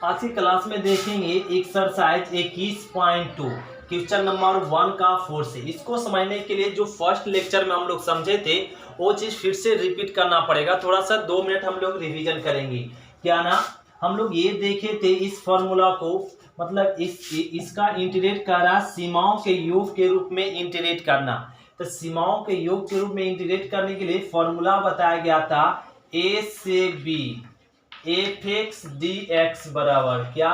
आज की क्लास में देखेंगे एक्सरसाइज 21.2 क्वेश्चन नंबर 1 का 4 से। इसको समझने के लिए जो फर्स्ट लेक्चर में हम लोग समझे थे वो चीज फिर से रिपीट करना पड़ेगा। थोड़ा सा 2 मिनट हम लोग रिवीजन करेंगे। क्या ना, हम लोग ये देखे थे इस फॉर्मूला को, मतलब इसका इंटीग्रेट करा सीमाओं के योग के रूप में इंटीग्रेट करना। तो सीमाओं के योग के रूप में इंटीग्रेट करने के लिए फॉर्मूला बताया गया था ए से B F x D x बराबर क्या,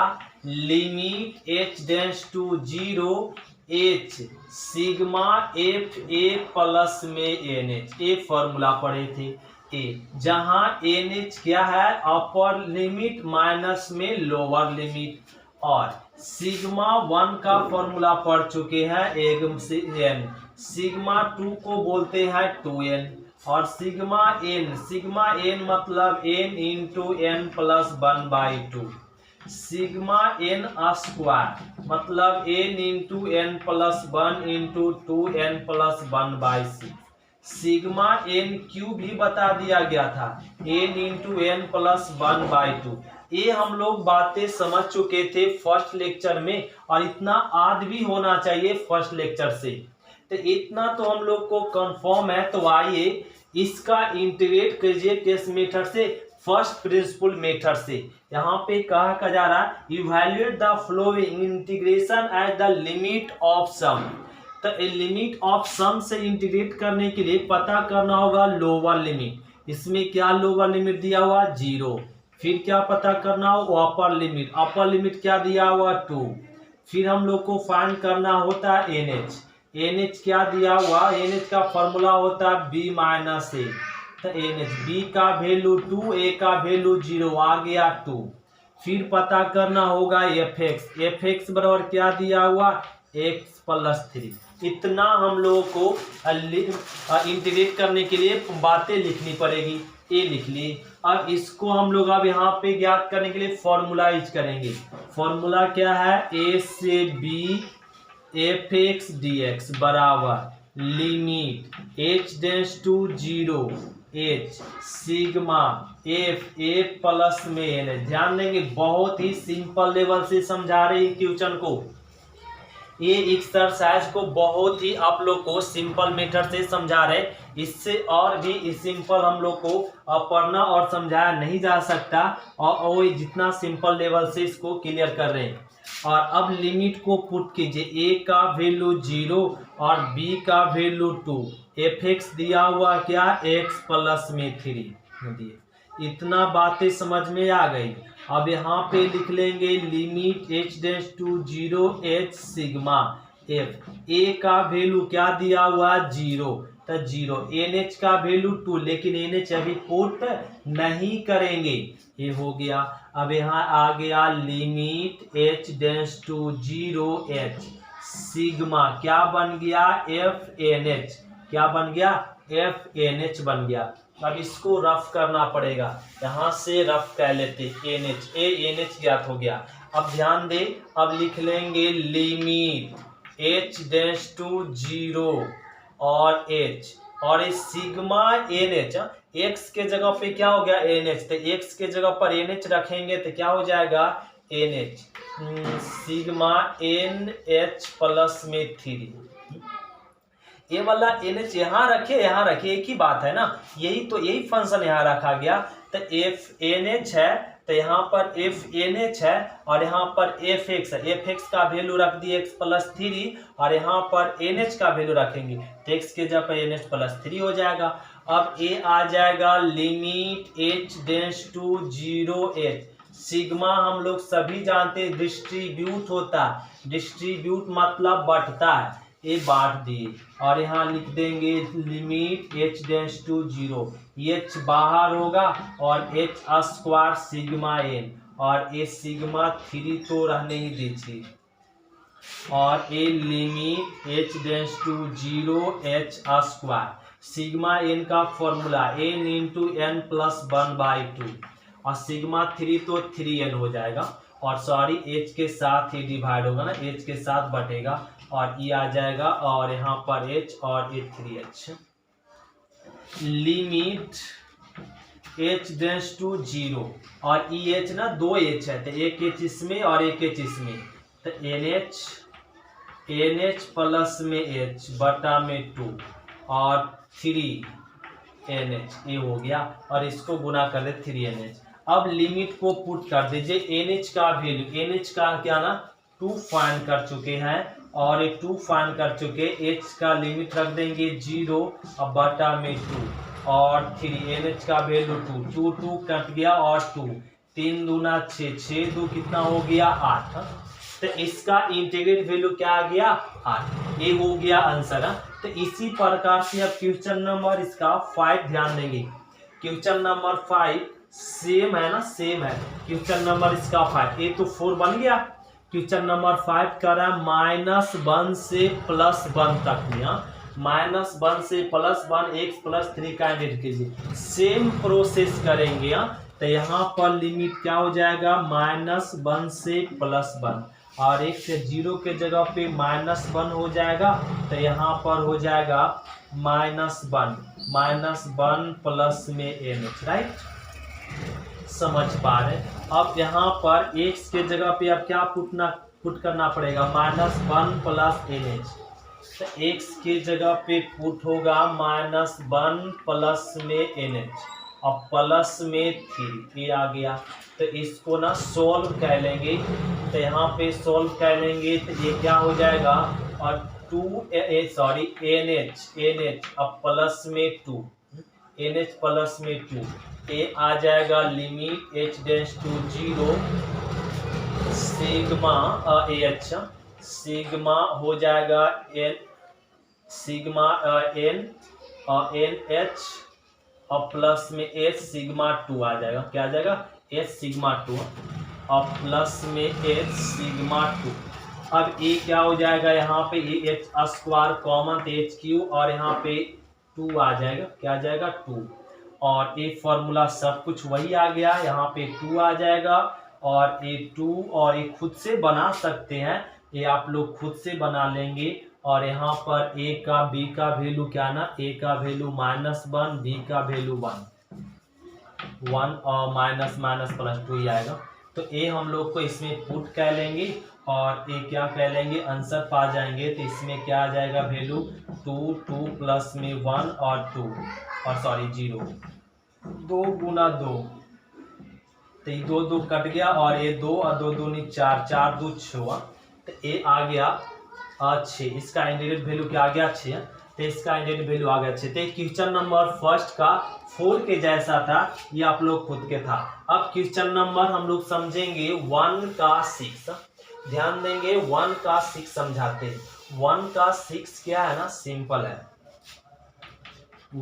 limit H tends to 0 H sigma F A plus में एन एच। ये फॉर्मूला पढ़े थे ए, जहां एन एच क्या है, अपर लिमिट माइनस में लोअर लिमिट, और सिग्मा 1 का फॉर्मूला पढ़ चुके हैं एन, सिग्मा 2 को बोलते हैं 2n, और सिग्मा एन मतलब n into n plus 1/2, sigma n square मतलब n into n plus 1 into 2n plus 1/6, sigma n cube भी बता दिया गया था n इंटू एन प्लस 1/2। ये हम लोग बातें समझ चुके थे फर्स्ट लेक्चर में, और इतना याद भी होना चाहिए फर्स्ट लेक्चर से। तो इतना तो हम लोग को कंफर्म है। तो आइए इसका इंटीग्रेट कीजिए किस मेथड से, फर्स्ट प्रिंसिपल मेथड से। यहाँ पे कहा जा रहा है evaluate the following integration at the limit of sum. तो लिमिट ऑफ सम से इंटीग्रेट करने के लिए पता करना होगा लोअर लिमिट। इसमें क्या लोअर लिमिट दिया हुआ 0, फिर क्या पता करना हो अपर लिमिट क्या दिया हुआ 2, फिर हम लोग को फाइंड करना होता है एन एच क्या दिया हुआ, एन एच का फॉर्मूला होता है बी माइनस ए। तो एन एच बी का वैल्यू 2, ए का वैल्यू 0 आ गया 2। फिर पता करना होगा एफ एक्स बराबर क्या दिया हुआ x प्लस 3। इतना हम लोगों को इंटीग्रेट करने के लिए बातें लिखनी पड़ेगी। ये लिख लिए। अब इसको हम लोग अब यहाँ पे ज्ञात करने के लिए फॉर्मूलाइज करेंगे। फॉर्मूला क्या है, ए से B F x D x बराबर limit H tends to 0 H sigma F A plus में एन। ध्यान देंगे, बहुत ही सिंपल लेवल से समझा रहे हैं क्वेश्चन को। ये एक्सरसाइज को बहुत ही आप लोग को सिंपल मेथड से समझा रहे। इससे और भी सिंपल हम लोग को पढ़ना और समझाया नहीं जा सकता, और वो जितना सिंपल लेवल से इसको क्लियर कर रहे हैं। और अब लिमिट को पुट कीजिए, ए का वैल्यू 0 और बी का वैल्यू 2, एफ एक्स दिया हुआ क्या x प्लस में 3 दिए। इतना बातें समझ में आ गई। अब यहाँ पे लिख लेंगे limit H tends to 0 H sigma F, ए का वैल्यू क्या दिया हुआ 0, तो 0, एन एच का वैल्यू 2, लेकिन एन एच अभी पुट नहीं करेंगे, ये हो गया। अब यहाँ आ गया limit H tends to 0 H sigma क्या बन गया एफ एन एच, क्या बन गया एफ एन एच बन गया। अब इसको रफ करना पड़ेगा, यहाँ से रफ कर लेते एन एच, एन एच ज्ञात हो गया। अब ध्यान दे, अब लिख लेंगे लिमिट एच टेंड्स टू 0 और एच, और इस सिग्मा एन एच, एक्स के जगह पे क्या हो गया एन एच, तो एक्स के जगह पर एन एच रखेंगे तो क्या हो जाएगा n h sigma n h plus में 3। ये वाला एन एच यहाँ रखे एक ही बात है ना, यही फंक्शन यहाँ रखा गया। तो एफ एन एच है तो यहाँ पर एफ एन एच है, और यहाँ पर एफ एक्स है, एफ एक्स का वैल्यू रख दिए एक्स प्लस 3, और यहाँ पर एन एच का वैल्यू रखेंगे तो एक्स के जगह पर एन एच प्लस 3 हो जाएगा। अब ए आ जाएगा limit H tends to 0 H sigma, हम लोग सभी जानते हैं डिस्ट्रीब्यूट होता है, डिस्ट्रीब्यूट मतलब बढ़ता है, ये बांट दिए। और यहाँ लिख देंगे limit H tends to 0, h बाहर होगा और एच स्क्वायर सिग्मा एन, और ये सिग्मा 3 तो रहने ही दीजिए, और ये limit H tends to 0 h square sigma n का formula n into n plus 1/2, और सिग्मा 3 तो 3n हो जाएगा, और सॉरी एच के साथ ही डिवाइड होगा ना, एच के साथ बटेगा, और ये आ जाएगा, और यहाँ पर h और ये 3h। Limit h tends to 0 और ई एच ना 2 एच है, तो एक एच इसमें और एक एच इसमें, तो एन एच प्लस में एच बटा में 2 और 3 एन एच, ये हो गया। और इसको गुना कर दे 3 एन एच। अब लिमिट को पुट कर दीजिए। एन एच का वैल्यू, एन एच का क्या ना 2 फाइंड कर चुके हैं और ये 2 फाइंड कर चुके। एच का लिमिट रख देंगे 0 और बटा में 2 और 3 एन एच का वैल्यू 2 2 कट गया और 2 3 दूना 6 6 2 कितना हो गया 8। तो इसका इंटीग्रेट वैल्यू क्या आ गया 8। ये हो गया आंसर। तो इसी प्रकार से अब क्वेश्चन नंबर इसका 5 ध्यान देंगे। क्वेश्चन नंबर 5 सेम है ना, सेम है क्वेश्चन नंबर इसका 5। ये तो 4 बन गया। क्वेश्चन नंबर 5 कर रहा है -1 से +1 तक में। -1 से +1 x + 3 का इंटीग्रेट कीजिए। सेम प्रोसेस करेंगे। तो यहाँ पर लिमिट क्या हो जाएगा -1 से +1 और एक से 0 के जगह पे -1 हो जाएगा। तो यहाँ पर हो जाएगा -1 प्लस में एन एच, राइट, समझ पा रहे। अब यहाँ पर x के जगह पे अब क्या पुट करना पड़ेगा -1 प्लस एन एच। तो x के जगह पे पुट होगा -1 प्लस में एन एच और प्लस में 3, ये आ गया। तो इसको ना सोल्व कर लेंगे। तो यहाँ पे सोल्व कर लेंगे तो ये क्या हो जाएगा और एन एच अब प्लस में 2, एन एच प्लस में 2, ये आ जाएगा limit h tends to 0 sigma h, sigma हो जाएगा एन एच और प्लस में एच सिग्मा 2 आ जाएगा। क्या आ जाएगा एच सिग्मा 2 और प्लस में एच सिग्मा 2। अब ये क्या हो जाएगा यहाँ पे ये H square common H Q और यहाँ पे 2 आ जाएगा। क्या आ जाएगा 2 और ये फॉर्मूला सब कुछ वही आ गया। यहाँ पे 2 आ जाएगा और ये 2 और ये खुद से बना सकते हैं, ये आप लोग खुद से बना लेंगे। और यहाँ पर a का b का वैल्यू क्या ना, a का वैल्यू -1 b का वैल्यू 1 और माइनस प्लस 2 ही आएगा। तो a हम लोग को इसमें पुट कर लेंगे और a क्या कर लेंगे आंसर पा जाएंगे। तो इसमें क्या आ जाएगा वैल्यू 2 प्लस में 1 और 2 और 0 2 गुना 2, तो ये 2 कट गया और ये 2 और 2 दूनी 4 4 2 6। तो ये आ गया 6। इसका इंटीग्रेट वैल्यू क्या आ गया 6। तो इसका इंटीग्रेट वैल्यू आ गया 6। तो क्वेश्चन नंबर फर्स्ट का 4 के जैसा था, ये आप लोग खुद के था। अब क्वेश्चन नंबर हम लोग समझेंगे 1 का 6। ध्यान देंगे 1 का 6 समझाते हैं। 1 का 6 क्या है ना, सिंपल है।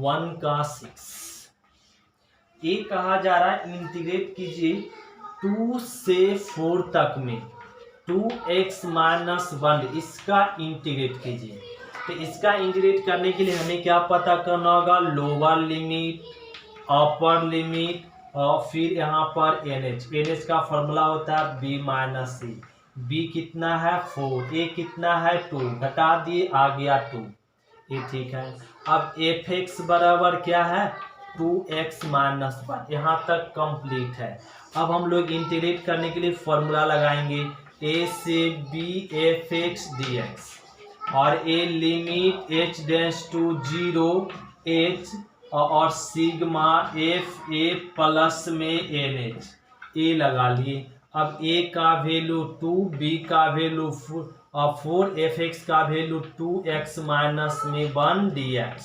1 का 6 ये कहा जा रहा है इंटीग्रेट कीजिए 2 से 4 तक में 2x - 1 इसका इंटीग्रेट कीजिए। तो इसका इंटीग्रेट करने के लिए हमें क्या पता करना होगा, लोअर लिमिट, अपर लिमिट और फिर यहाँ पर NH का फॉर्मूला होता है b - c। b कितना है 4, a कितना है 2, घटा दिए आ गया 2, ये ठीक है। अब fx बराबर क्या है 2x - 1, यहाँ तक कंप्लीट है। अब हम लोग इंटीग्रेट करने के लिए फॉर्मूला लगाएंगे a से b fx dx और a limit h tends to 0 h और सिग्मा f a प्लस में NH, a लगा लिए। अब a का वैल्यू 2, b का वैल्यू 4, fx का वैल्यू 2x - 1 dx।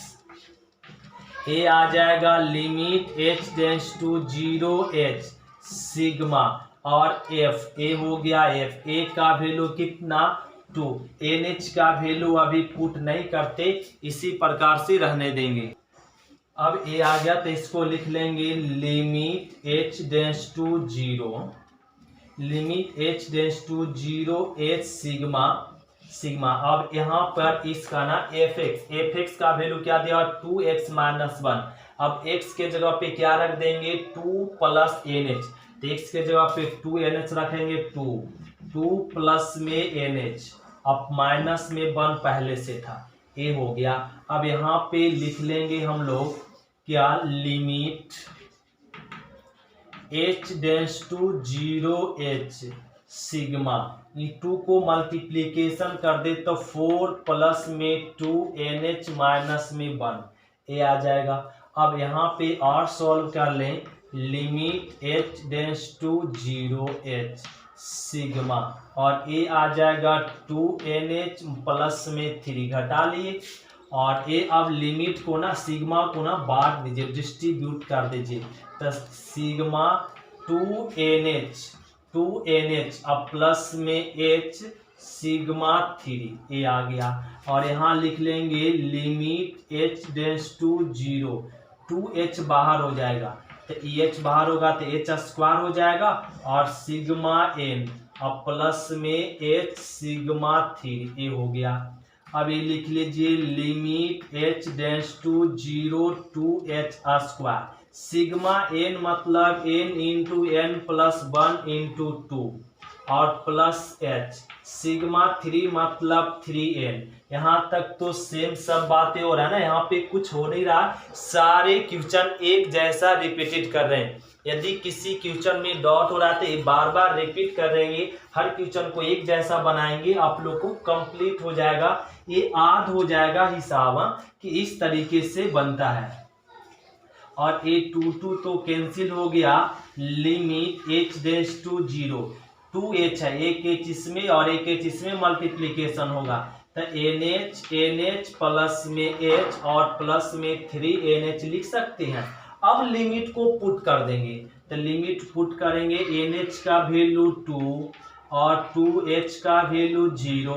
a आ जाएगा limit h tends to 0 h sigma और f, a हो गया f, a का वैल्यू कितना 2, NH का वैल्यू अभी पुट नहीं करते, इसी प्रकार से रहने देंगे। अब a आ गया तो इसको लिख लेंगे limit h tends to 0, limit h tends to 0 h sigma. अब यहाँ पर इसका ना fx का वैल्यू क्या दिया 2x - 1। अब x के जगह पे क्या रख देंगे 2 प्लस NH। तो x के जगह पे 2 NH रखेंगे 2 प्लस में NH, अब माइनस में 1 पहले से था, ये हो गया। अब यहाँ पे लिख लेंगे हम लोग क्या limit H tends to 0H sigma, इन 2 को मल्टीप्लीकेशन कर दे तो 4 प्लस में 2 NH माइनस में 1 ये आ जाएगा। अब यहाँ पे और सॉल्व कर लें, limit H tends to 0H sigma और ये आ जाएगा 2NH प्लस में 3 घटा लिए और ये अब लिमिट को ना सिग्मा को ना बांट दीजिए, डिस्ट्रीब्यूट कर दीजिए तो सिग्मा 2NH अब प्लस में H सिग्मा 3 ये आ गया और यहाँ लिख लेंगे limit H tends to 0, 2H बाहर हो जाएगा तो EH बाहर होगा तो H स्क्वायर हो जाएगा और सिग्मा N अब प्लस में H सिग्मा 3 ये हो गया। अब ये लिख लीजिए limit H tends to 0 2H square sigma N मतलब N into N plus 1 into 2 और प्लस H सिग्मा 3 मतलब 3N। यहाँ तक तो सेम सब बातें हो रहा है ना, यहाँ पे कुछ हो नहीं रहा, सारे क्वेश्चन एक जैसा रिपीटेड कर रहे हैं। यदि किसी क्वेश्चन में डॉट हो रहा है तो ये बार बार रिपीट कर रहेंगे, हर क्वेश्चन को एक जैसा बनाएंगे, आप लोग को कंप्लीट हो जाएगा, ये याद हो जाएगा हिसाब कि इस तरीके से बनता है। और ये 2 तो कैंसिल हो गया, limit H tends to 0 2H है, एक H इसमें और एक H इसमें मल्टीप्लीकेशन होगा तो NH प्लस में H और प्लस में 3NH लिख सकते हैं। अब लिमिट को पुट कर देंगे तो लिमिट पुट करेंगे, NH का वैल्यू 2 और 2H का वैल्यू 0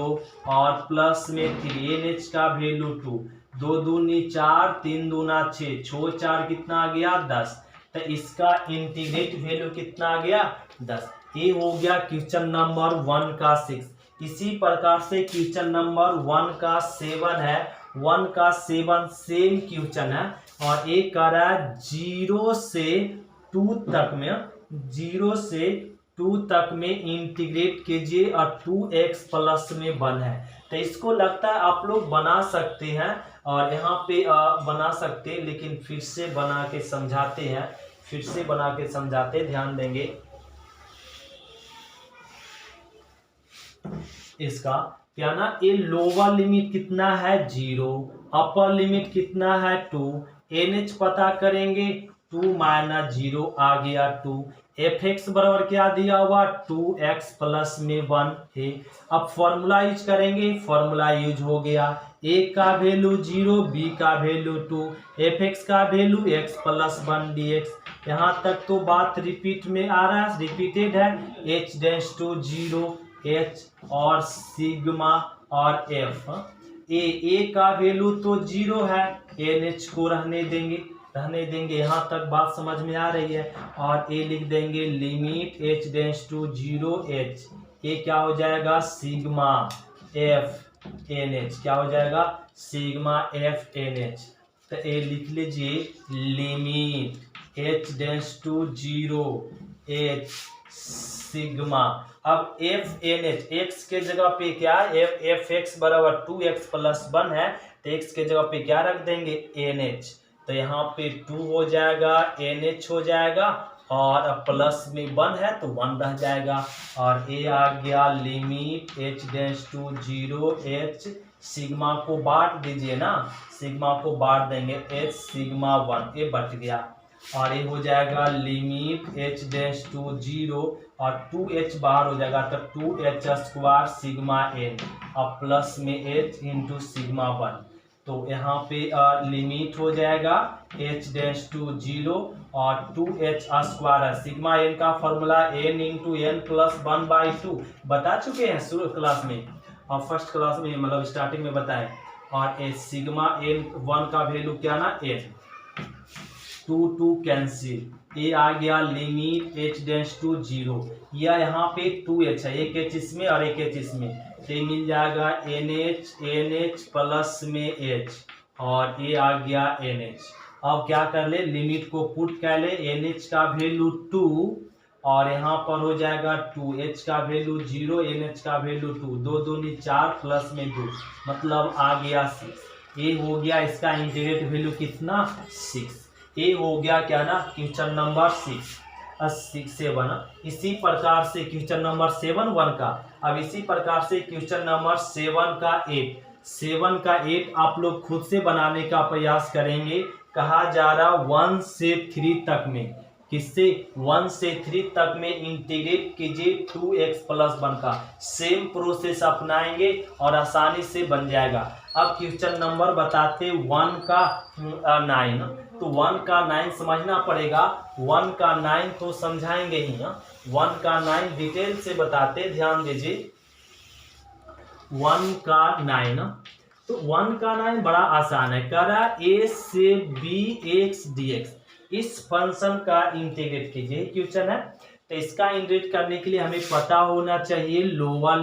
और प्लस में 3NH का वैल्यू 2, 2 दूनी 4 3 दूना 6 6 4 कितना आ गया 10 तो इसका इंटीग्रेट वैल्यू कितना आ गया 10। ये हो गया क्वेश्चन नंबर 1 का 6। इसी प्रकार से क्वेश्चन नंबर 1 का 7 है, 1 का 7 सेम क्वेश्चन है और एक कह रहा है 0 से 2 तक में, 0 से 2 तक में इंटीग्रेट कीजिए और 2x प्लस में 1 है तो इसको लगता है आप लोग बना सकते हैं और यहाँ पे बना सकते हैं, लेकिन फिर से बना के समझाते हैं, फिर से बना के समझाते, ध्यान देंगे इसका क्या ना, ये लोअर लिमिट कितना है 0, अपर लिमिट कितना है 2, NH पता करेंगे 2 माइनस 0 आ गया 2, fx बराबर क्या दिया हुआ 2x प्लस में 1 है। अब फॉर्मूला यूज करेंगे, फॉर्मूला यूज हो गया, a का वैल्यू 0 b का वैल्यू 2 fx का वैल्यू x प्लस 1 dx। यहाँ तक तो बात रिपीट में आ रहा है, रिपीटेड है, h डेंस टू 0 H और सिग्मा और F, A का वैल्यू तो 0 है, NH को रहने देंगे, यहाँ तक बात समझ में आ रही है और A लिख देंगे limit H tends to 0H, A क्या हो जाएगा सिग्मा F NH, क्या हो जाएगा सिग्मा F NH तो A लिख लीजिए limit H tends to 0H sigma. अब FNH x के जगह पे क्या fx बराबर 2x प्लस 1 है तो x के जगह पे क्या रख देंगे NH तो यहाँ पे 2 हो जाएगा, NH हो जाएगा और प्लस में 1 है तो 1 रह जाएगा और A आ गया limit H tends to 0H, sigma को बांट दीजिए ना, सिग्मा को बांट देंगे H सिग्मा 1 ये बच गया और ये हो जाएगा लिमिट H डेंस टू 0 और 2H बाहर हो जाएगा तो 2H स्क्वायर सिग्मा N और प्लस में H इंटू सिग्मा 1 तो यहाँ पे लिमिट हो जाएगा H डेंस टू 0 और 2H स्क्वायर है, सिग्मा N का formula N into N plus 1/2 बता चुके हैं शुरू क्लास में और फर्स्ट क्लास में मतलब स्टार्टिंग में बताएं और सिग्मा N1 का वैल्यू क्या ना N 2 कैंसिल, ये आ गया लिमिट H डेंस टू 0, या यहाँ पे 2H है, एक H इसमें और एक H इसमें तो ये मिल जाएगा NH प्लस में H और ये आ गया NH। अब क्या कर ले लिमिट को पुट कर ले, NH का वैल्यू 2 और यहाँ पर हो जाएगा 2H का वैल्यू 0 NH का वैल्यू 2, 2 दूनी 4 प्लस में 2 मतलब आ गया 6, ये हो गया इसका इंटीग्रेट वैल्यू कितना 6, ये हो गया क्या ना क्वेश्चन नंबर 6। 7। इसी प्रकार से क्वेश्चन नंबर 7 का, अब इसी प्रकार से क्वेश्चन नंबर 7 आप लोग खुद से बनाने का प्रयास करेंगे। कहा जा रहा 1 से 3 तक में, किससे 1 से 3 तक में इंटीग्रेट कीजिए 2x+1 का। सेम प्रोसेस अपनाएंगे और आसानी से बन जाएगा। अब क्वेश्चन नंबर बताते 1 का 9, तो 1 का 9 समझना पड़ेगा। 1 का 9 तो समझाएंगे ही, 1 का 9 डिटेल से बताते, ध्यान दीजिए। 1 का 9, तो 1 का 9 बड़ा आसान है। कह रहा a से b x dx, इस फंक्शन का इंटीग्रेट कीजिए क्वेश्चन है। तो इसका इंटीग्रेट करने के लिए हमें पता होना चाहिए लोअर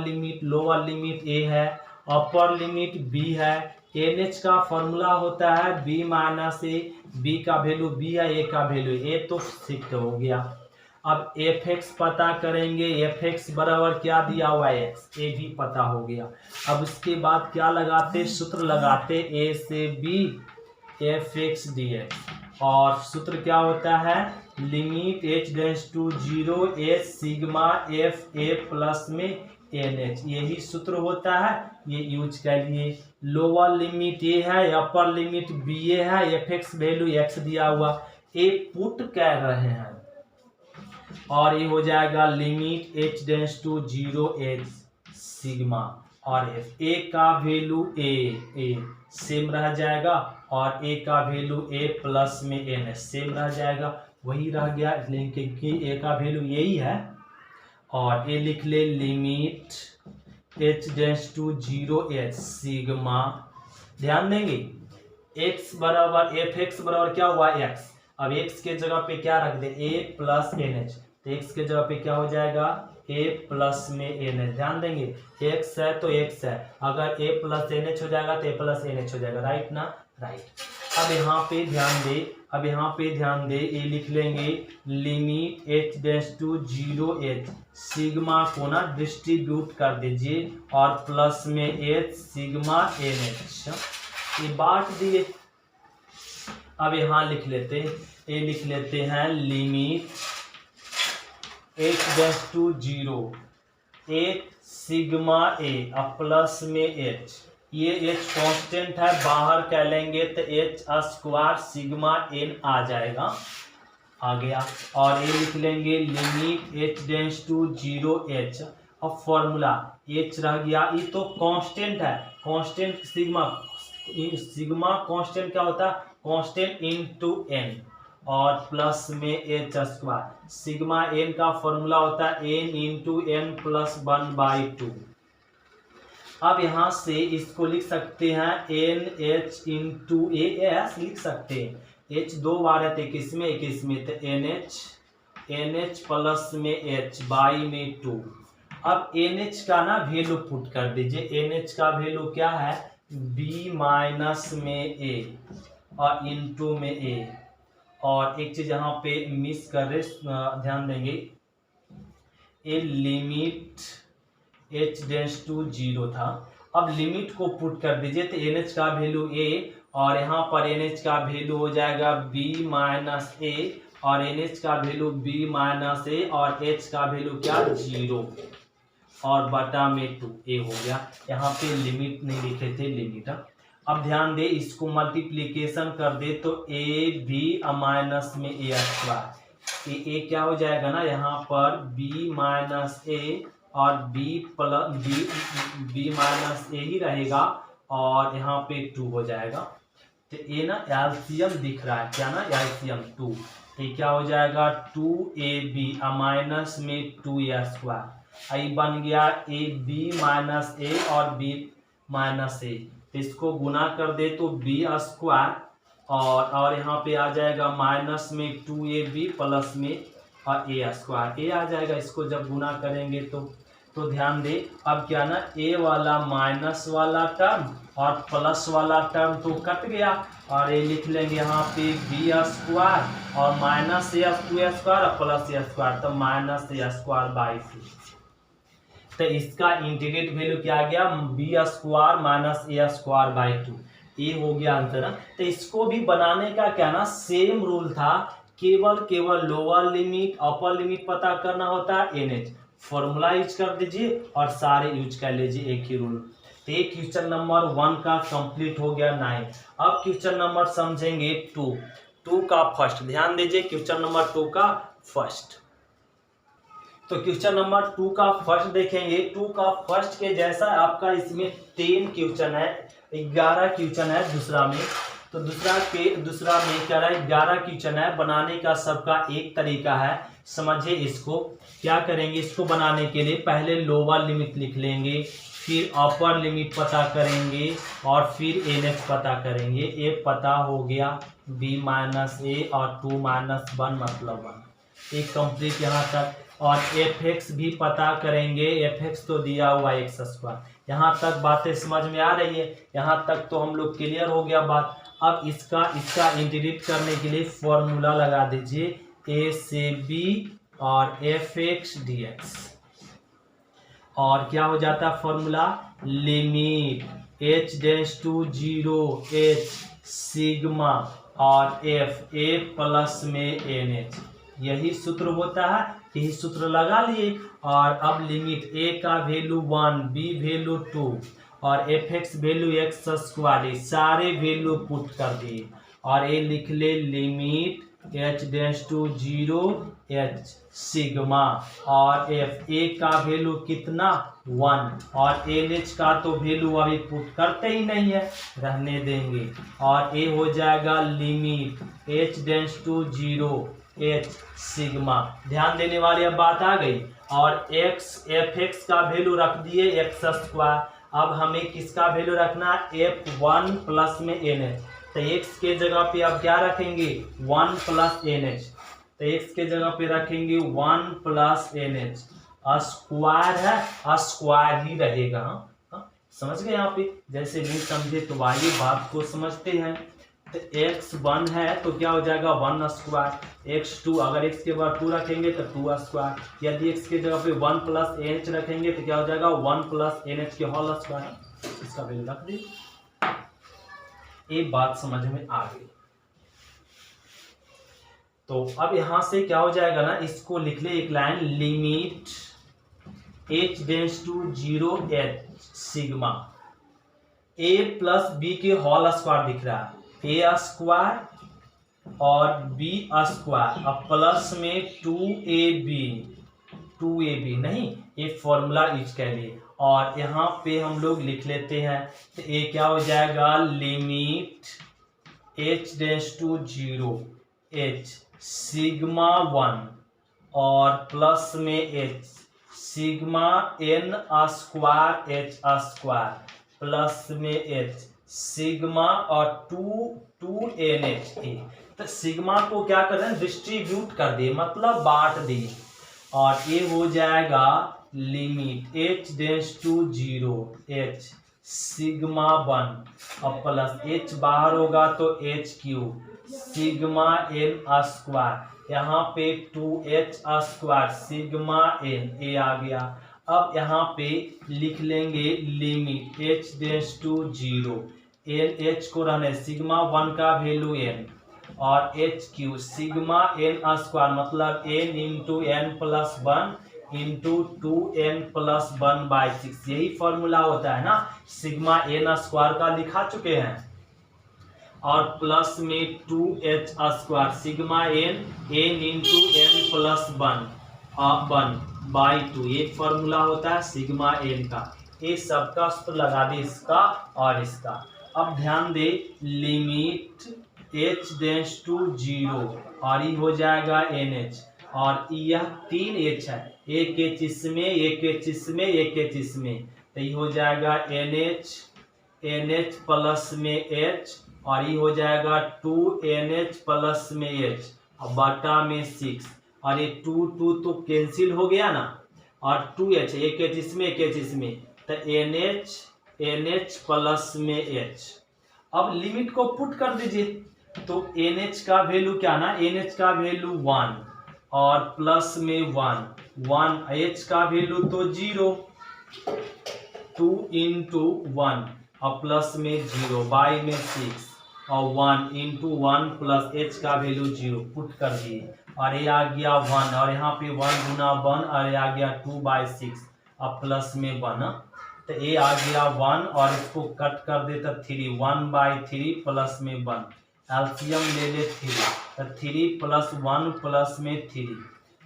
लिमिट a है, अपर लिमिट b है। NH का फॉर्मूला होता है b माइनस a, b का वैल्यू b है, a का वैल्यू a, तो शिफ्ट हो गया। अब fx पता करेंगे, fx बराबर क्या दिया हुआ है x, ये भी पता हो गया। अब इसके बाद क्या लगाते, सूत्र लगाते a से b fx dx, और सूत्र क्या होता है, limit h→0 h sigma f a plus में nh, यही सूत्र होता है, ये यूज करिए। लोअर लिमिट a है, अपर लिमिट b है, fx वैल्यू x दिया हुआ, a पुट कर रहे हैं, और ये हो जाएगा लिमिट h→0 h सिग्मा, और a का वैल्यू a सेम रह जाएगा, और a का वैल्यू a प्लस में n सेम रह जाएगा, वही रह गया, इसलिए क्योंकि a का वैल्यू यही है। और a लिख ले लिमिट h→0 h सिग्मा, ध्यान देंगे x बराबर fx बराबर क्या हुआ x, अब x के जगह पे क्या रख दे a प्लस nh, तो x के जगह पे क्या हो जाएगा a प्लस में nh, ध्यान देंगे x है तो x है, अगर a प्लस nh हो जाएगा तो a प्लस nh हो जाएगा, राइट ना, राइट। अब यहाँ पे ध्यान दे, ये लिख लेंगे लिमिट h→0 h सिग्मा को ना डिस्ट्रीब्यूट कर दीजिए, और प्लस में h सिग्मा nh, ये बांट दिए। अब यहाँ लिख लेते हैं limit h→0 h sigma a plus में h, ये h कांस्टेंट है, बाहर कर लेंगे तो h² सिग्मा n आ जाएगा, आ गया। और ये लिख लेंगे लिमिट h→0 h, अब फॉर्मूला h रह गया, ये तो कांस्टेंट है, कांस्टेंट सिग्मा कांस्टेंट क्या होता है, कांस्टेंट इनटू n, और प्लस में h², सिग्मा n का फॉर्मूला होता है n इंटू n प्लस 1/2। अब यहाँ से इसको लिख सकते हैं NH इंटू AS लिख सकते हैं, H 2 बार है तो 21 में, तो NH प्लस में H बाई में 2। अब NH का ना वैल्यू पुट कर दीजिए, NH का वैल्यू क्या है B माइनस में A और इंटू में A, और एक चीज यहाँ पे मिस कर रहे, ध्यान देंगे, ये लिमिट h→0 था। अब लिमिट को पुट कर दीजिए तो NH का वैल्यू a, और यहाँ पर NH का वैल्यू हो जाएगा b माइनस a, और NH का वैल्यू b माइनस a, और h का वैल्यू क्या 0, और बटा में 2a हो गया। यहाँ पे लिमिट नहीं लिखे थे, लिमिट। अब ध्यान दे, इसको मल्टीप्लीकेशन कर दे तो a b माइनस में a², ये क्या हो जाएगा ना, यहाँ पर b माइनस a और b माइनस a ही रहेगा, और यहाँ पे 2 हो जाएगा। तो ये ना एलसीएम दिख रहा है, क्या ना एलसीएम 2, ये क्या हो जाएगा 2ab माइनस में 2a², आई बन गया ab माइनस a और b माइनस a, तो इसको गुना कर दे तो b², और यहाँ पे आ जाएगा माइनस में 2ab प्लस में और a² a आ जाएगा, इसको जब गुना करेंगे तो ध्यान दे, अब क्या ना a वाला माइनस वाला टर्म और प्लस वाला टर्म तो कट गया, और ये लिख लेंगे यहाँ पे b² और माइनस a² और प्लस a², तो माइनस a²/2। तो इसका इंटीग्रेट वैल्यू क्या आ गया b² माइनस a²/2, ये हो गया आंसर। तो इसको भी बनाने का क्या ना सेम रूल था केवल लोअर लिमिट अपर लिमिट पता करना होता है NH, फॉर्मूला यूज कर दीजिए और सारे यूज कर लीजिए एक ही रूल। तो ये क्वेश्चन नंबर 1 का कंप्लीट हो गया 9। अब क्वेश्चन नंबर समझेंगे 2 का फर्स्ट। ध्यान दीजिए क्वेश्चन नंबर 2 का फर्स्ट। तो क्वेश्चन नंबर 2 का फर्स्ट देखेंगे। 2 का फर्स्ट के जैसा आपका इसमें 10 क्वेश्चन है, 11 क्वेश्चन है दूसरा में। तो दूसरा में क्या है 11 क्वेश्चन है। बनाने का सबका एक तरीका है, समझिए इसको। क्या करेंगे इसको बनाने के लिए, पहले लोअर लिमिट लिख लेंगे, फिर अपर लिमिट पता करेंगे और फिर NH पता करेंगे। ए पता हो गया, B माइनस ए और 2 माइनस 1 मतलब 1। एक कंप्लीट यहाँ तक। और fx भी पता करेंगे, fx तो दिया हुआ x स्क्वायर। यहाँ तक बातें समझ में आ रही है, यहाँ तक तो हम लोग क्लियर हो गया बात। अब इसका इंटीग्रेट करने के लिए फॉर्मूला लगा दीजिए, a से b और fx dx। और क्या हो जाता है formula, limit h tends to 0 h sigma और f a प्लस में NH। यही सूत्र होता है, यही सूत्र लगा लिए। और अब लिमिट a का वैल्यू 1, b वैल्यू 2 और fx वैल्यू x स्क्वायर, सारे वैल्यू पुट कर दिए। और ये लिख ले limit h tends to 0 h sigma और f a का वैल्यू कितना 1 और NH का तो वैल्यू अभी पुट करते ही नहीं है, रहने देंगे। और a हो जाएगा limit h tends to 0 h sigma. ध्यान देने वाली अब बात आ गई। और fx का वैल्यू रख दिए x स्क्वायर। अब हमें किसका वैल्यू रखना है, f1 प्लस में NH। तो x के जगह पे अब क्या रखेंगे 1 प्लस NH। तो x के जगह पे रखेंगे 1 प्लस NH। स्क्वायर है, स्क्वायर ही रहेगा। समझ गए यहाँ पे, जैसे नहीं समझे तो आइए बात को समझते हैं। तो x1 है तो क्या हो जाएगा 1 स्क्वायर, x2 अगर x के बाद 2 रखेंगे तो 2 स्क्वायर। यदि x के जगह पे 1 प्लस NH रखेंगे तो क्या हो जाएगा 1 प्लस NH के होल स्क्वायर। इसका वैल्यू रख दी। ये बात समझ में आ गई। तो अब यहां से क्या हो जाएगा ना, इसको लिख ले एक line, limit h tends to 0 h sigma a plus b के होल स्क्वायर दिख रहा है, a स्क्वायर और b स्क्वायर अब प्लस में 2ab नहीं, ये फॉर्मूला यूज कर लिए। और यहाँ पे हम लोग लिख लेते हैं, तो ये क्या हो जाएगा limit h tends to 0 h sigma 1 और प्लस में h sigma n square h square plus में h सिग्मा और 2NH। तो सिग्मा को क्या कर रहे हैं डिस्ट्रीब्यूट कर दिए, मतलब बांट दिए। और ये हो जाएगा limit h tends to 0 h sigma 1 और प्लस h बाहर होगा तो h³ सिग्मा n स्क्वायर, यहाँ पे 2h square sigma n, a आ गया। अब यहाँ पे लिख लेंगे limit h tends to 0 h को रहने सिग्मा 1 का वैल्यू n और h³ सिग्मा n स्क्वायर मतलब n into n plus 1 into 2n plus 1/6। यही फॉर्मूला होता है ना, सिग्मा n स्क्वायर का लिखा चुके हैं। और प्लस में 2h square sigma n into n plus 1/2, ये फॉर्मूला होता है सिग्मा n का। ये सबका सूत्र लगा दे, इसका और इसका। अब ध्यान दे लिमिट h टेंड्स टू 0 और ये हो जाएगा NH और यह 3h है, एक h इसमें एक h इसमें एक h इसमें, तो ये हो जाएगा NH प्लस में h और ये हो जाएगा 2NH प्लस में h और बटा में 6 और ये 2 तो कैंसिल हो गया ना, और 2h एक h इसमें एक h इसमें, तो NH प्लस में h। अब लिमिट को पुट कर दीजिए, तो NH का वैल्यू क्या ना, NH का वैल्यू 1 और प्लस में 1 H का वैल्यू तो 0 2 इंटू 1 और प्लस में 0 बाई में 6 और 1 इंटू 1 प्लस एच का वैल्यू 0 पुट कर दिए, और ये आ गया 1, और यहाँ पे 1 गुना 1, और ये आ गया 2/6, अब प्लस में 1, तो ये आ गया 1, और इसको कट कर दे तो 3, 1/3 प्लस में 1, एलसीएम ले ले 3, तो 3 प्लस 1 प्लस में 3,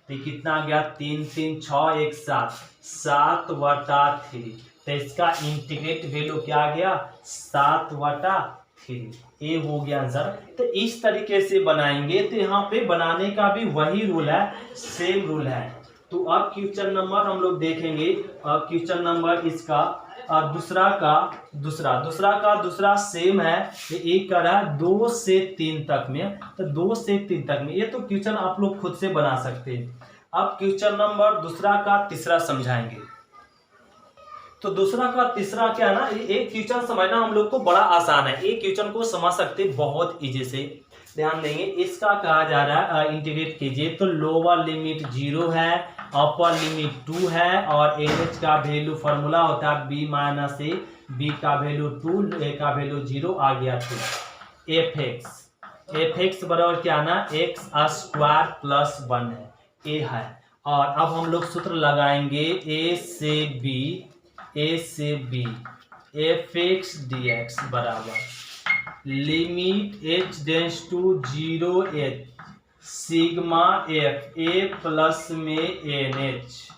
तो कितना आ गया 3 3 6 1 7, 7/3, तो इसका इंटीग्रेट वैल्यू क्या आ गया 7/3, ये हो गया आंसर। तो इस तरीके से बनाएंगे, तो यहाँ पे बनाने का भी वही रूल है, सेम रूल है। तो अब क्वेश्चन नंबर हम लोग देखेंगे, क्वेश्चन नंबर इसका दूसरा सेम है, एक कर रहा है 2 से 3 तक में, तो 2 से 3 तक में ये तो क्वेश्चन आप लोग खुद से बना सकते हैं। अब क्वेश्चन नंबर दूसरा का तीसरा समझाएंगे। तो दूसरा का तीसरा क्या है ना, एक क्वेश्चन समझना हम लोग को बड़ा आसान है, एक क्वेश्चन को समझ सकते बहुत इजी से। ध्यान देंगे, इसका कहा जा रहा है इंटीग्रेट कीजिए, तो लोअर लिमिट 0 है, अपर लिमिट 2 है, और एनएच का वैल्यू फॉर्मूला होता है b माइनस ए, बी का वैल्यू 2, ए का वैल्यू 0 आ गया 2, एफ एक्स बराबर क्या ना एक्स स्क्वायर प्लस 1 है, ए है। और अब हम लोग सूत्र लगाएंगे ए से B F x D x बराबर limit H tends to 0 H sigma F A plus में एन एच,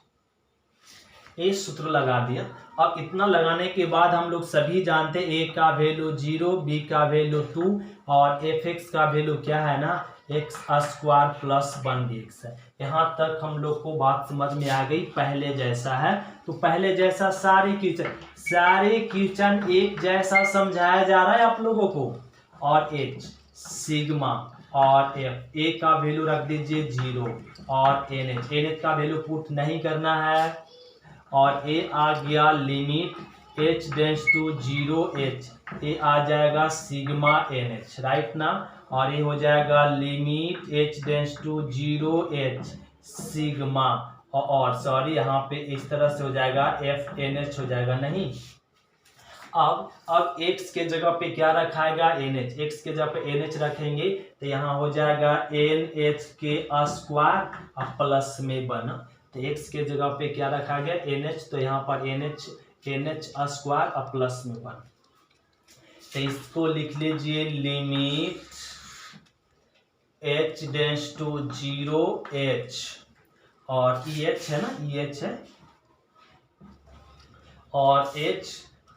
ये सूत्र लगा दिया। अब इतना लगाने के बाद हम लोग सभी जानते हैं ए का वैल्यू 0, बी का वैल्यू 2, और एफ एक्स का वैल्यू क्या है ना एक्स स्क्वायर प्लस 1 dx है। यहाँ तक हम लोग को बात समझ में आ गई, पहले जैसा है। तो पहले जैसा सारे क्वेश्चन एक जैसा समझाया जा रहा है आप लोगों को, और एच सिग्मा और एफ, ए का वैल्यू रख दीजिए 0, और एन एच का वैल्यू पुट नहीं करना है, और ए आ गया limit H tends to 0 h, a आ जाएगा सिग्मा एन एच, राइट ना, और ये हो जाएगा limit H tends to 0 H sigma, और सॉरी यहाँ पे इस तरह से हो जाएगा एफ एन एच हो जाएगा नहीं। अब x के जगह पे क्या रखाएगा एन एच, एक्स के जगह पे एन एच रखेंगे, तो यहाँ हो जाएगा एन एच के स्क्वायर प्लस में 1, तो x के जगह पे क्या रखा गया एन एच, तो यहाँ पर एन एच स्क्वायर प्लस में 1, तो इसको लिख लीजिए limit h tends to 0 h, और EH है ना, EH है, और H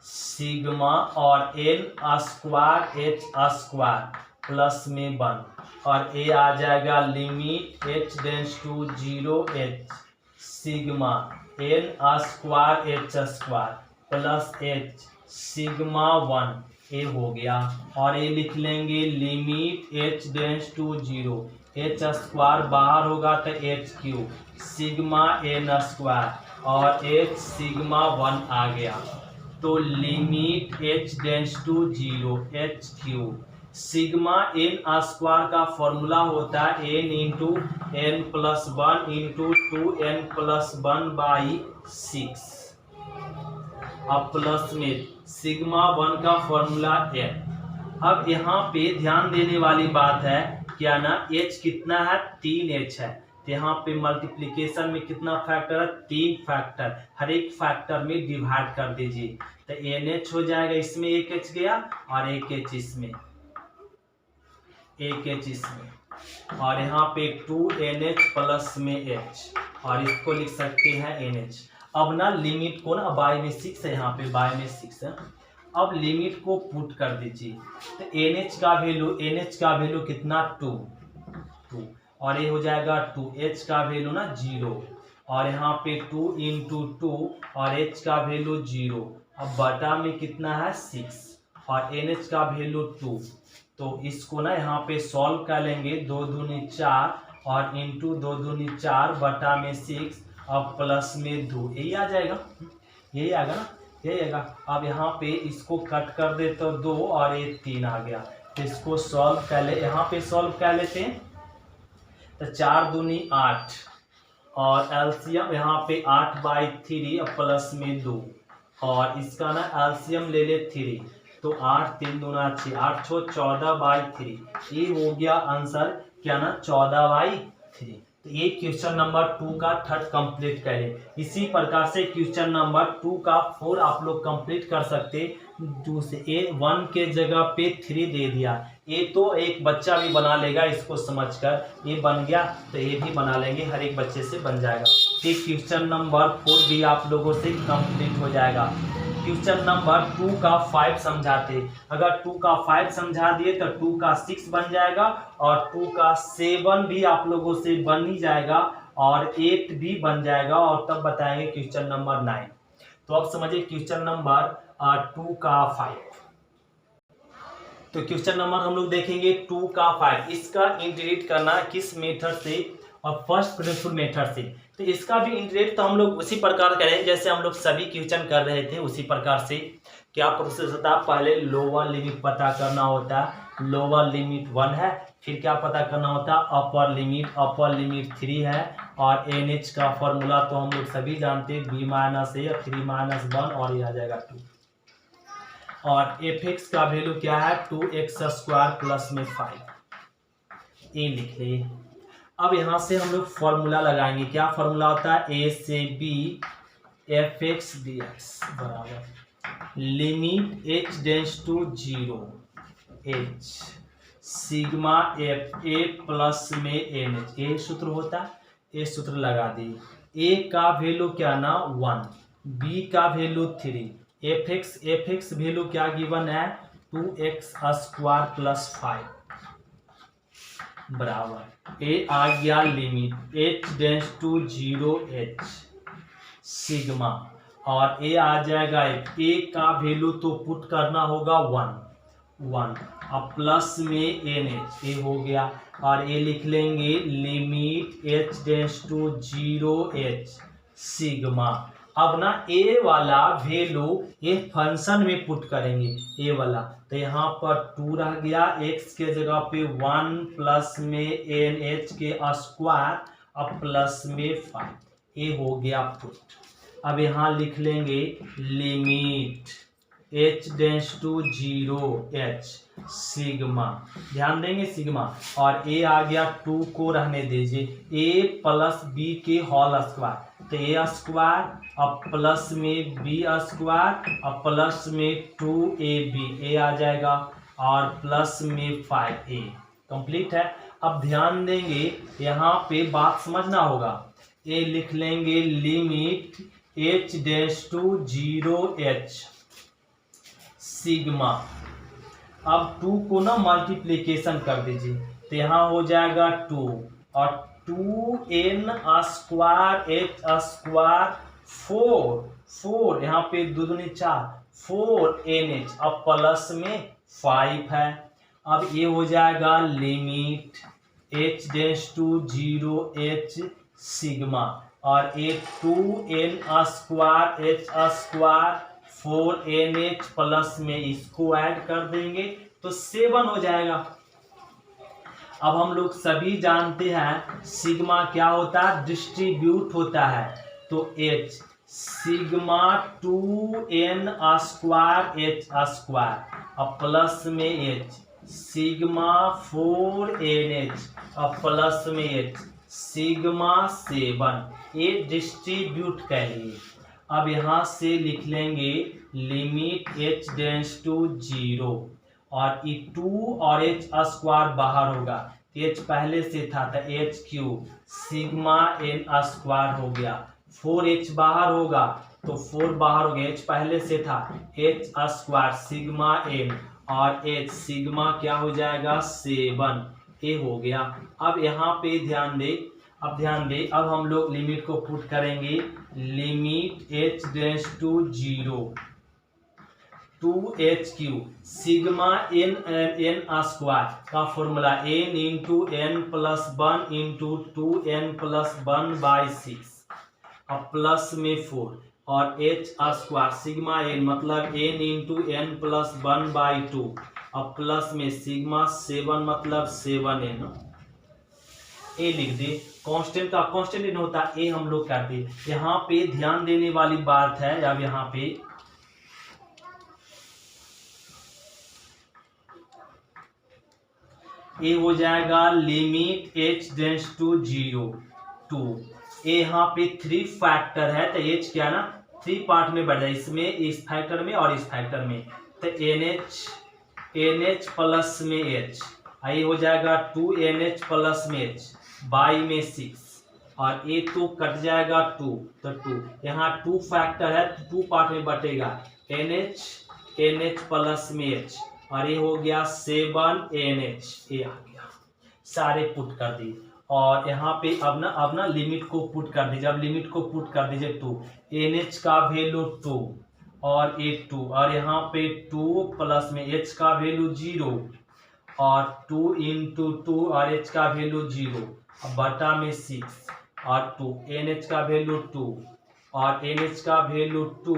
सिग्मा, और n square H square plus में 1, और A आ जाएगा limit h tends to 0 h sigma n square H square plus H sigma 1, a हो गया। और ये लिख लेंगे limit h tends to 0 h square बाहर होगा तो h cube sigma n square, और h सिग्मा 1 आ गया, तो limit h tends to 0 h cube sigma n square का फॉर्मूला होता है n into n plus 1 into 2n plus 1/6, अब प्लस में सिग्मा 1 का फॉर्मूला n। अब यहाँ पे ध्यान देने वाली बात है क्या ना, h कितना है 3h है, तो यहाँ पे मल्टीप्लिकेशन में कितना फैक्टर है 3 फैक्टर, हर एक फैक्टर में डिवाइड कर दीजिए, तो NH हो जाएगा, इसमें एक h गया और एक h इसमें, एक h इसमें, और यहाँ पे 2NH प्लस में h, और इसको लिख सकते हैं NH। अब ना लिमिट को ना बाय में 6 है, यहाँ पे बाय में 6 है, अब लिमिट को पुट कर दीजिए, तो NH का वैल्यू कितना 2, और ये हो जाएगा 2, H का वैल्यू ना 0, और यहाँ पे 2 इंटू 2, और H का वैल्यू 0, अब बटा में कितना है 6, और NH का वैल्यू 2, तो इसको ना यहाँ पे सॉल्व कर लेंगे, 2 दूनी 4, और इंटू 2 दूनी 4 बटा में 6, अब प्लस में 2, यही आ जाएगा, यही आएगा ना, यही आएगा। अब यहाँ पे इसको कट कर दे तो 2 और ये 3 आ गया, तो इसको सॉल्व कर ले, यहाँ पे सॉल्व कर लेते हैं, तो 4 दूनी 8, और एलसीएम यहाँ पे 8/3 प्लस में 2, और इसका ना एलसीएम ले ले 3, तो 8 3 दूना 6, 8 6 14/3। ये हो गया आंसर क्या ना, 14/3। तो ये क्वेश्चन नंबर 2 का थर्ड कंप्लीट करें। इसी प्रकार से क्वेश्चन नंबर 2 का 4 आप लोग कंप्लीट कर सकते। दूसरे 1 के जगह पे 3 दे दिया, ये तो एक बच्चा भी बना लेगा इसको समझकर। ये बन गया तो ये भी बना लेंगे, हर एक बच्चे से बन जाएगा। ठीक, क्वेश्चन नंबर 4 भी आप लोगों से कंप्लीट हो जाएगा। क्वेश्चन नंबर 2 का 5 समझाते। अगर 2 का 5 समझा दिए तो 2 का 6 बन जाएगा, और 2 का 7 भी आप लोगों से बन ही जाएगा, और 8 भी बन जाएगा, और तब बताएंगे क्वेश्चन नंबर 9। तो अब समझिए क्वेश्चन नंबर 2 का 5। तो क्वेश्चन नंबर हम लोग देखेंगे 2 का 5। इसका इंटीग्रेट करना किस मेथड से, और फर्स्ट प्रिंसिपल मेथड से। तो इसका भी इंटीग्रेट तो हम लोग उसी प्रकार करें जैसे हम लोग सभी क्वेश्चन कर रहे थे, उसी प्रकार से। क्या प्रोसेस होता है, पहले लोअर लिमिट पता करना होता है, लोअर लिमिट 1 है। फिर क्या पता करना होता है, अपर लिमिट 3 है। और NH का फॉर्मूला तो हम लोग सभी जानते हैं, b - a 3 - 1, और यह आ जाएगा 2। और fx का वैल्यू क्या है, 2x² प्लस में 5। ये लिख लिए। अब यहाँ से हम लोग फॉर्मूला लगाएंगे। क्या फॉर्मूला होता है, a से b fx dx बराबर limit h tends to 0 h sigma f a plus में nh। ये सूत्र होता है, ये सूत्र लगा दिए। a का वैल्यू क्या ना 1, b का वैल्यू 3, fx वैल्यू क्या गिवन है, 2x² प्लस 5 बराबर ए आ गया limit h tends to 0 h sigma, और ए आ जाएगा a का वैल्यू तो पुट करना होगा 1 अब प्लस में nh, ए हो गया। और ये लिख लेंगे limit h tends to 0 h sigma. अब ना ए वाला वैल्यू ये फंक्शन में पुट करेंगे, ए वाला। तो यहाँ पर 2 रह गया, x के जगह पे 1 प्लस में nh के स्क्वायर, अब प्लस में 5, ये हो गया पुट। अब यहाँ लिख लेंगे limit h tends to 0 h sigma, ध्यान देंगे सिग्मा। और a आ गया 2 को रहने दीजिए, a प्लस b के होल स्क्वायर, तो a स्क्वायर अब प्लस में b स्क्वायर, अब प्लस में 2ab, a आ जाएगा, और प्लस में 5a। कंप्लीट है। अब ध्यान देंगे यहाँ पे बात समझना होगा। a लिख लेंगे limit h tends to 0 h sigma. अब 2 को ना मल्टीप्लीकेशन कर दीजिए, तो यहाँ हो जाएगा 2, और 2n स्क्वायर h स्क्वायर 4 यहाँ पे 2 दूनी 4, 4nh, अब प्लस में 5 है। अब ये हो जाएगा limit h tends to 0 h sigma, और ये 2n square h square 4nh plus में इसको ऐड कर देंगे तो 7 हो जाएगा। अब हम लोग सभी जानते हैं सिग्मा क्या होता है, डिस्ट्रीब्यूट होता है। तो h sigma 2n square h square, अब प्लस में h सिग्मा 4nh, अब प्लस में h सिग्मा 7, ये डिस्ट्रीब्यूट करिए। अब यहाँ से लिख लेंगे लिमिट h टेंड्स टू 0, और ये 2 और h स्क्वायर बाहर होगा, h पहले से था तो h cube sigma n square हो गया, 4h बाहर होगा तो 4 बाहर हो गया, h पहले से था, h स्क्वायर सिग्मा n, और h सिग्मा क्या हो जाएगा 7, ये हो गया। अब यहाँ पे ध्यान दे, अब हम लोग लिमिट को पुट करेंगे, limit h tends to 0 2h cube sigma n square का formula n into n plus 1 into 2n plus 1/6, अब प्लस में 4, और h स्क्वायर सिग्मा n मतलब n इंटू n प्लस 1/2, अब प्लस में सिग्मा 7 मतलब 7n। ए लिख दे, कांस्टेंट का कांस्टेंट इन होता है, ए हम लोग करते हैं। यहाँ पे ध्यान देने वाली बात है, अब यहाँ पे ए हो जाएगा limit H tends to 0 two, a यहाँ पे 3 फैक्टर है तो एच क्या ना 3 पार्ट में बढ़ जाए, इसमें इस फैक्टर में और इस फैक्टर में, तो NH प्लस में H, ये हो जाएगा 2NH प्लस में H, बाई में 6 और ए तो कट जाएगा 2, तो 2 यहाँ 2 फैक्टर है तो 2 पार्ट में बटेगा, NH प्लस में H और ये हो गया 7NH, ये आ गया, सारे पुट कर दिए। और यहाँ पे अब ना लिमिट को पुट कर दीजिए, अब लिमिट को पुट कर दीजिए 2, NH का वैल्यू 2 और ए 2 और यहाँ पे 2 प्लस में H का वैल्यू 0 और 2 इंटू 2 और H का वैल्यू 0 बटा में 6 और 2, NH का वैल्यू 2 और NH का वैल्यू 2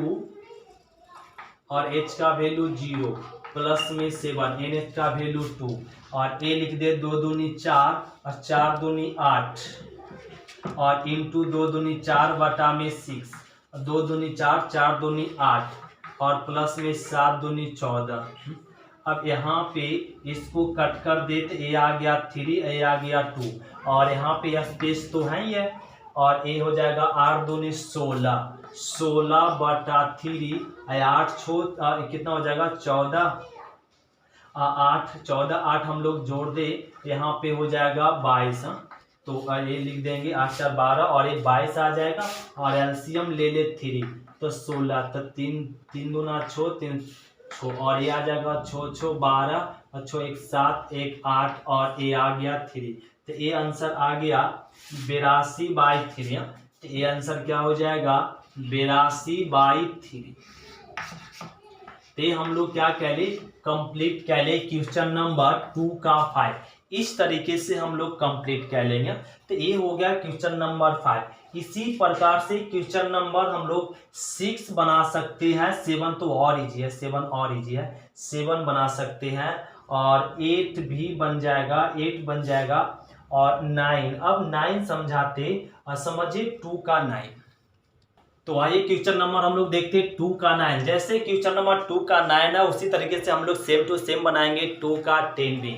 और H का वैल्यू 0 प्लस में 7, NH का वैल्यू 2 और ए लिख दे 2 दूनी 4 और 4 दूनी 8 और इंटू 2 दूनी 4 बटा में 6, 2 दूनी 4, 4 दूनी 8 और प्लस में 7 दूनी 14। अब यहाँ पे इसको कट कर दे तो ए आ गया 3, ए आ गया 2 और यहाँ पे स्पेस तो है ही है और ए हो जाएगा 8 दूनी 16, 16 बटा 3 8 कितना हो जाएगा 14, 8 हम लोग जोड़ दे यहाँ पे हो जाएगा 22, तो ये लिख देंगे 8 4 12 और ये 22 आ जाएगा और एलसीएम ले ले 3 तो 16, तो 3 दूना 6 3 6 और ये आ जाएगा 6 6 12 और 6 1 7 1 8 और ये आ गया 3, तो ये आंसर आ गया 82/3, तो ये आंसर क्या हो जाएगा 82/3। तो हम लोग क्या कह ले कंप्लीट कह ले क्वेश्चन नंबर 2 का 5, इस तरीके से हम लोग कंप्लीट कर लेंगे। तो ये हो गया क्वेश्चन नंबर 5। इसी प्रकार से क्वेश्चन नंबर हम लोग 6 बना सकते हैं, 7 तो और इजी है, 7 और इजी है, 7 बना सकते हैं और 8 भी बन जाएगा, 8 बन जाएगा और 9। अब 9 समझाते समझिए 2 का 9। तो आइए क्वेश्चन नंबर हम लोग देखते हैं 2 का 9। जैसे क्वेश्चन नंबर 2 का 9 है उसी तरीके से हम लोग सेम टू सेम बनाएंगे 2 का 10 भी।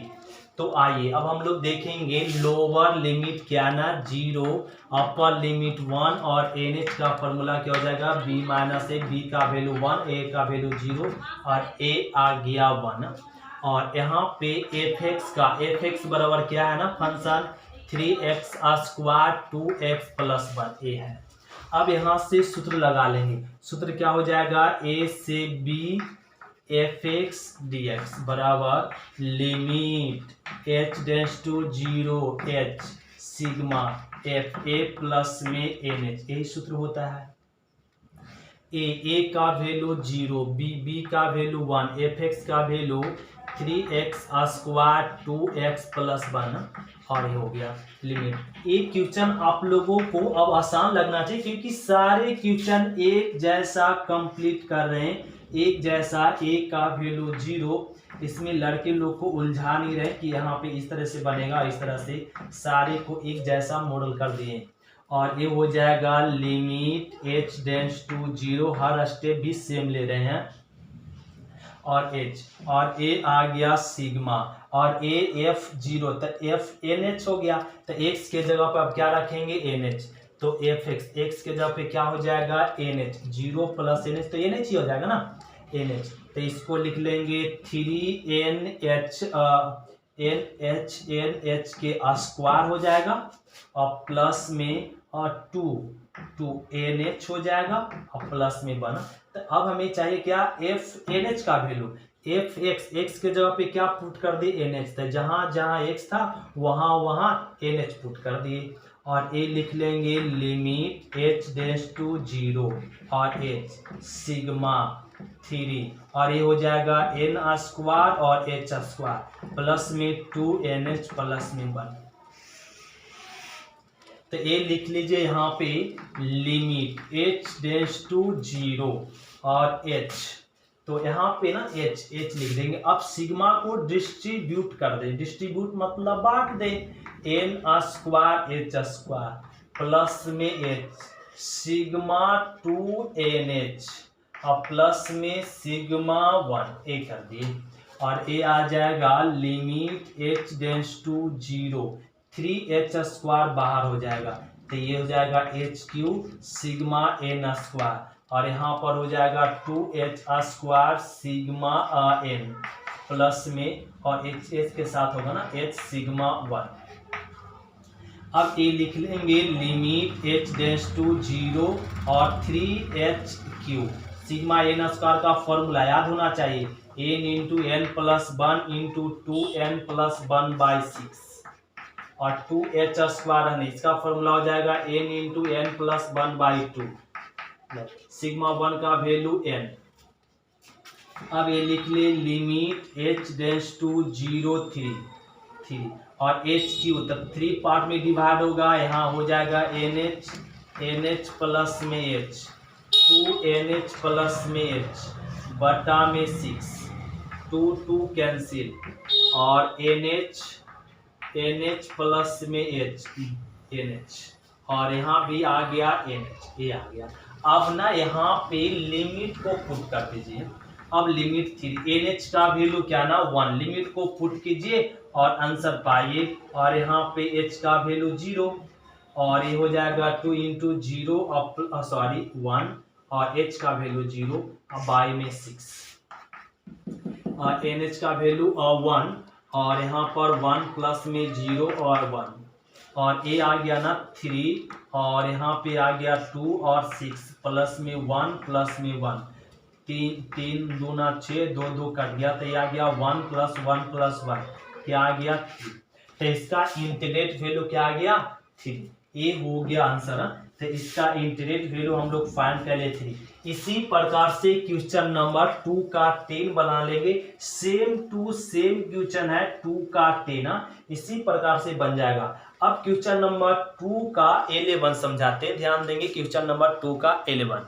तो आइए अब हम लोग देखेंगे लोअर लिमिट क्या ना 0, अपर लिमिट 1 और NH का फॉर्मूला क्या हो जाएगा b माइनस ए, b का वैल्यू 1, a का वैल्यू 0 और a आ गया 1। और यहाँ पे fx बराबर क्या है ना फंक्शन 3x² 2x + 1 a है। अब यहाँ से सूत्र लगा लेंगे, सूत्र क्या हो जाएगा a से b fx dx बराबर limit h tends to 0 h sigma f a plus में nh, यही सूत्र होता है। a का वैल्यू 0, b का वैल्यू 1, fx का वैल्यू 3x² 2x + 1 और ये हो गया लिमिट। एक क्वेश्चन आप लोगों को अब आसान लगना चाहिए क्योंकि सारे क्वेश्चन एक जैसा कंप्लीट कर रहे हैं, एक जैसा। a का वैल्यू 0, इसमें लड़के लोग को उलझा नहीं रहे कि यहाँ पे इस तरह से बनेगा, इस तरह से सारे को एक जैसा मॉडल कर दिए। और ये हो जाएगा लिमिट h टेंड्स टू 0, हर स्टेप भी सेम ले रहे हैं और h और a आ गया सिग्मा और a f 0, तो f nh हो गया, तो x के जगह पर अब क्या रखेंगे nh, तो fx x के जगह पे क्या हो जाएगा nh, 0 + nh तो nh ही हो जाएगा ना nh, तो इसको लिख लेंगे 3nh के स्क्वायर हो जाएगा और प्लस में और 2 nh हो जाएगा और प्लस में 1। तो अब हमें चाहिए क्या f nh का वैल्यू, fx x के जगह पे क्या पुट कर दिए nh, तो जहां जहां x था वहां nh पुट कर दिए और a लिख लेंगे लिमिट h टेंड्स टू 0 और h सिग्मा 3 और ये हो जाएगा n² और h² प्लस में 2nh प्लस में 1। तो ये लिख लीजिए यहाँ पे लिमिट h टेंड्स टू 0 और h, तो यहाँ पे ना h लिख देंगे। अब सिग्मा को डिस्ट्रीब्यूट कर दे, डिस्ट्रीब्यूट मतलब बांट दे, n² h² प्लस में h सिग्मा 2nh और प्लस में सिग्मा 1 ए कर दिए। और ए आ जाएगा limit H tends to 0, 3h square बाहर हो जाएगा, तो ये हो जाएगा h cube sigma n square, और यहाँ पर हो जाएगा 2h square sigma N plus में, और एच के साथ होगा ना एच सिग्मा 1। अब ये लिख लेंगे लिमिट एच टेंड्स टू 0 और 3h cube sigma n square का फॉर्मूला याद होना चाहिए, n into n plus 1 into 2n plus 1/6, और 2h स्क्वायर है इसका फॉर्मूला हो जाएगा n into n plus 1/2, sigma 1 का वैल्यू n। अब ये लिख ले लिमिट h टेंड्स टू 0 3 और एच क्यू, तब 3 पार्ट में डिवाइड होगा, यहाँ हो जाएगा NH प्लस में h, 2NH प्लस में h बटा में 6, 2 कैंसिल, और NH प्लस में NH, और यहाँ भी आ गया NH, ये आ गया। अब ना यहाँ पे लिमिट को पुट कर दीजिए, अब लिमिट 3, NH का वैल्यू क्या ना 1, लिमिट को पुट कीजिए और आंसर पाइए, और यहाँ पे H का वैल्यू 0, और ये हो जाएगा 2 इंटू 0 1, और H का वैल्यू 0 बाई में 6, और NH का वैल्यू 1, और यहाँ पर 1 प्लस में 0 और 1, और A आ गया ना 3, और यहाँ पे आ गया 2 और 6 प्लस में 1 प्लस में 1, 3 दूना 6, 2 कट गया, तो ये आ गया 1 प्लस 1 प्लस 1, क्या आ गया 3, तो इसका इंटीग्रेट वैल्यू क्या आ गया 3, ये हो गया आंसर। तो इसका इंटीग्रेट वैल्यू हम लोग फाइंड कर ले 3। इसी प्रकार से क्वेश्चन नंबर 2 का 10 बना लेंगे, सेम टू सेम क्वेश्चन है 2 का 10, इसी प्रकार से बन जाएगा। अब क्वेश्चन नंबर 2 का 11 समझाते हैं, ध्यान देंगे क्वेश्चन नंबर 2 का 11।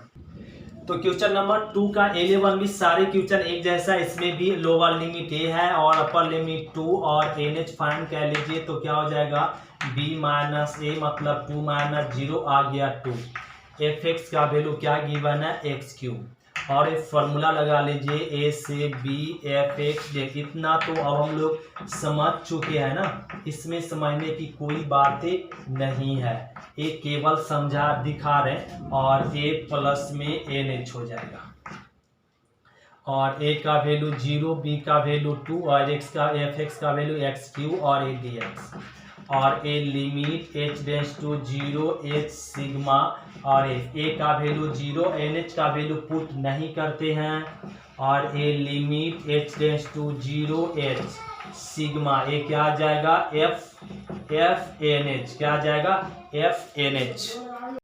तो क्वेश्चन नंबर 2 का 11 भी सारे क्वेश्चन एक जैसा, इसमें भी लोअर लिमिट a है और अपर लिमिट 2 और NH फाइंड कर लीजिए, तो क्या हो जाएगा b माइनस a मतलब 2 माइनस 0 आ गया 2, fx का वैल्यू क्या गिवन है x क्यूब, और एक फॉर्मूला लगा लीजिए a से b fx, इतना तो अब हम लोग समझ चुके हैं ना, इसमें समझने की कोई बातें नहीं है, ये केवल समझा दिखा रहे, और a प्लस में NH हो जाएगा, और a का वैल्यू 0, b का वैल्यू 2, और fx का वैल्यू x क्यू और a dx, और a limit h tends to 0 h sigma, और a का वैल्यू 0, NH का वैल्यू पुट नहीं करते हैं, और a limit h tends to 0 h sigma, ये क्या आ जाएगा f NH, क्या आ जाएगा f NH।